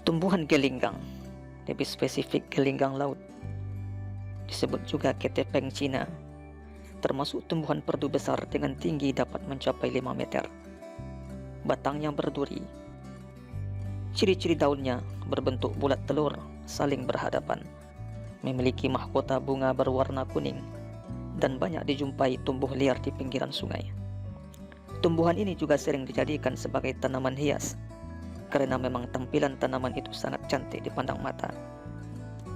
Tumbuhan gelinggang, lebih spesifik gelinggang laut, disebut juga ketepeng Cina, termasuk tumbuhan perdu besar dengan tinggi dapat mencapai 5 meter. Batangnya berduri. Ciri-ciri daunnya berbentuk bulat telur, saling berhadapan, memiliki mahkota bunga berwarna kuning, dan banyak dijumpai tumbuh liar di pinggiran sungai. Tumbuhan ini juga sering dijadikan sebagai tanaman hias, karena memang tampilan tanaman itu sangat cantik dipandang mata.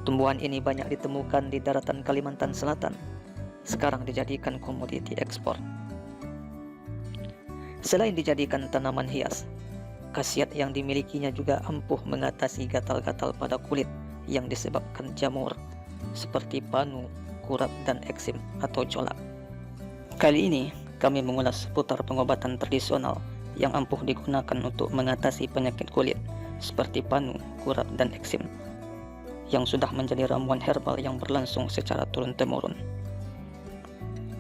Tumbuhan ini banyak ditemukan di daratan Kalimantan Selatan, sekarang dijadikan komoditi ekspor. Selain dijadikan tanaman hias, khasiat yang dimilikinya juga ampuh mengatasi gatal-gatal pada kulit yang disebabkan jamur, seperti panu, kurap, dan eksim atau colak. Kali ini kami mengulas seputar pengobatan tradisional yang ampuh digunakan untuk mengatasi penyakit kulit seperti panu, kurap, dan eksim, yang sudah menjadi ramuan herbal yang berlangsung secara turun-temurun.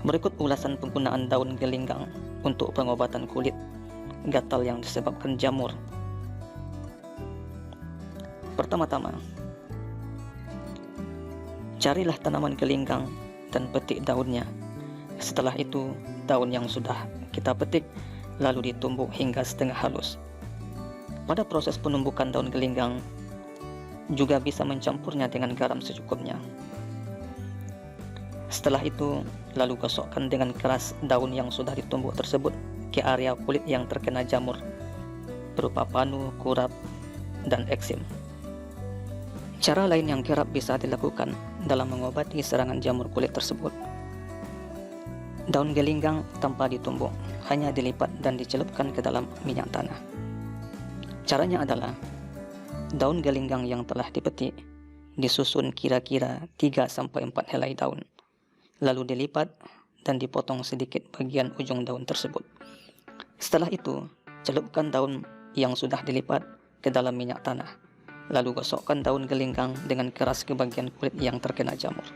Berikut ulasan penggunaan daun gelinggang untuk pengobatan kulit gatal yang disebabkan jamur. Pertama-tama, carilah tanaman gelinggang dan petik daunnya. Setelah itu, daun yang sudah kita petik lalu ditumbuk hingga setengah halus. Pada proses penumbukan daun gelinggang, juga bisa mencampurnya dengan garam secukupnya. Setelah itu, lalu gosokkan dengan keras daun yang sudah ditumbuk tersebut ke area kulit yang terkena jamur, berupa panu, kurap, dan eksim. Cara lain yang kerap bisa dilakukan dalam mengobati serangan jamur kulit tersebut. Daun gelinggang tanpa ditumbuk, hanya dilipat dan dicelupkan ke dalam minyak tanah. Caranya adalah, daun gelinggang yang telah dipetik disusun kira-kira 3-4 helai daun, lalu dilipat dan dipotong sedikit bagian ujung daun tersebut. Setelah itu, celupkan daun yang sudah dilipat ke dalam minyak tanah, lalu gosokkan daun gelinggang dengan keras ke bagian kulit yang terkena jamur.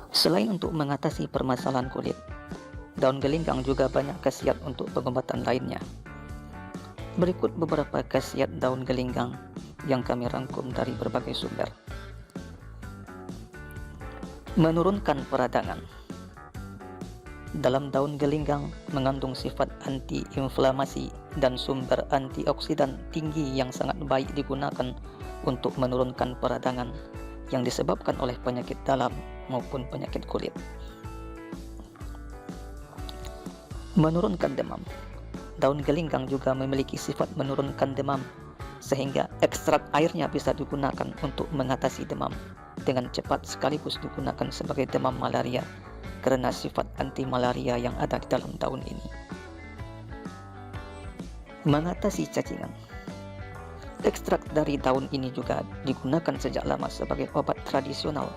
Selain untuk mengatasi permasalahan kulit, daun gelinggang juga banyak khasiat untuk pengobatan lainnya. Berikut beberapa khasiat daun gelinggang yang kami rangkum dari berbagai sumber. Menurunkan peradangan. Dalam daun gelinggang mengandung sifat anti-inflamasi dan sumber antioksidan tinggi yang sangat baik digunakan untuk menurunkan peradangan yang disebabkan oleh penyakit dalam maupun penyakit kulit. Menurunkan demam. Daun gelinggang juga memiliki sifat menurunkan demam, sehingga ekstrak airnya bisa digunakan untuk mengatasi demam dengan cepat, sekaligus digunakan sebagai demam malaria karena sifat anti malaria yang ada di dalam daun ini. Mengatasi cacingan. Ekstrak dari daun ini juga digunakan sejak lama sebagai obat tradisional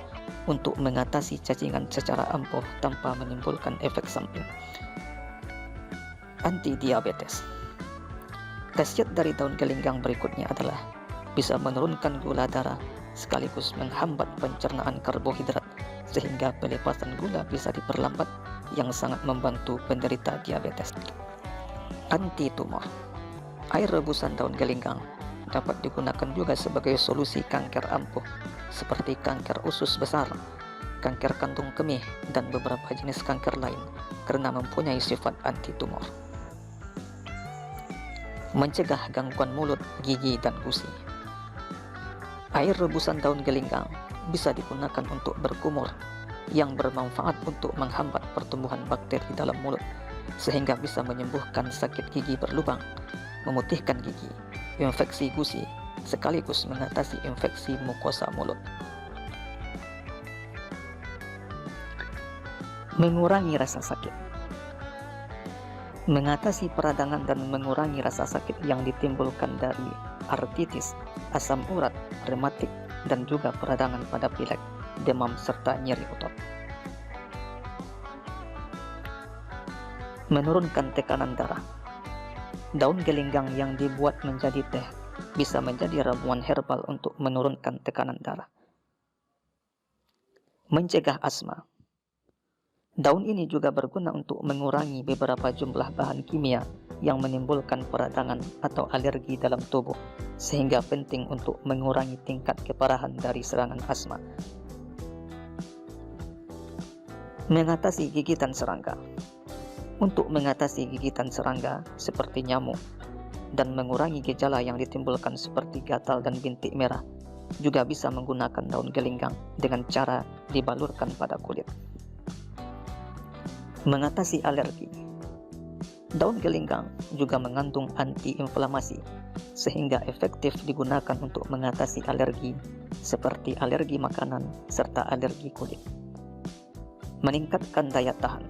untuk mengatasi cacingan secara ampuh tanpa menimbulkan efek samping. Anti-diabetes. Khasiat dari daun gelinggang berikutnya adalah bisa menurunkan gula darah sekaligus menghambat pencernaan karbohidrat sehingga pelepasan gula bisa diperlambat, yang sangat membantu penderita diabetes. Anti-tumor. Air rebusan daun gelinggang dapat digunakan juga sebagai solusi kanker ampuh seperti kanker usus besar, kanker kantung kemih, dan beberapa jenis kanker lain karena mempunyai sifat anti-tumor. Mencegah gangguan mulut, gigi, dan gusi. Air rebusan daun gelinggang bisa digunakan untuk berkumur, yang bermanfaat untuk menghambat pertumbuhan bakteri dalam mulut sehingga bisa menyembuhkan sakit gigi berlubang, memutihkan gigi, infeksi gusi, sekaligus mengatasi infeksi mukosa mulut. Mengurangi rasa sakit. Mengatasi peradangan dan mengurangi rasa sakit yang ditimbulkan dari artritis, asam urat, rematik, dan juga peradangan pada pilek, demam, serta nyeri otot. Menurunkan tekanan darah. Daun gelinggang yang dibuat menjadi teh bisa menjadi ramuan herbal untuk menurunkan tekanan darah. Mencegah asma. Daun ini juga berguna untuk mengurangi beberapa jumlah bahan kimia yang menimbulkan peradangan atau alergi dalam tubuh, sehingga penting untuk mengurangi tingkat keparahan dari serangan asma. Mengatasi gigitan serangga. Untuk mengatasi gigitan serangga seperti nyamuk dan mengurangi gejala yang ditimbulkan seperti gatal dan bintik merah, juga bisa menggunakan daun gelinggang dengan cara dibalurkan pada kulit. Mengatasi alergi. Daun gelinggang juga mengandung antiinflamasi, sehingga efektif digunakan untuk mengatasi alergi seperti alergi makanan serta alergi kulit. Meningkatkan daya tahan.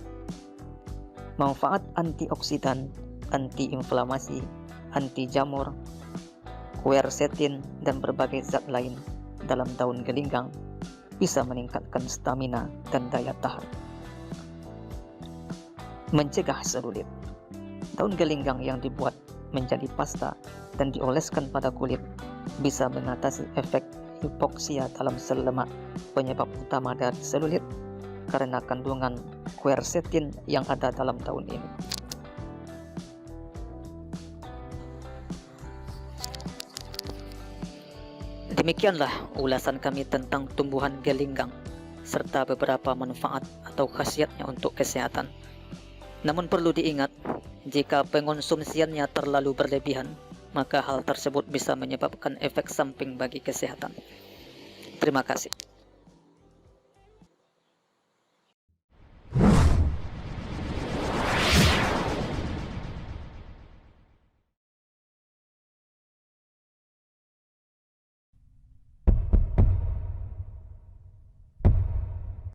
Manfaat antioksidan, antiinflamasi, anti jamur, quercetin, dan berbagai zat lain dalam daun gelinggang bisa meningkatkan stamina dan daya tahan. Mencegah selulit. Daun gelinggang yang dibuat menjadi pasta dan dioleskan pada kulit bisa mengatasi efek hipoksia dalam sel lemak, penyebab utama dari selulit, karena kandungan quercetin yang ada dalam daun ini. Demikianlah ulasan kami tentang tumbuhan gelinggang serta beberapa manfaat atau khasiatnya untuk kesehatan. Namun perlu diingat, jika pengonsumsiannya terlalu berlebihan, maka hal tersebut bisa menyebabkan efek samping bagi kesehatan. Terima kasih.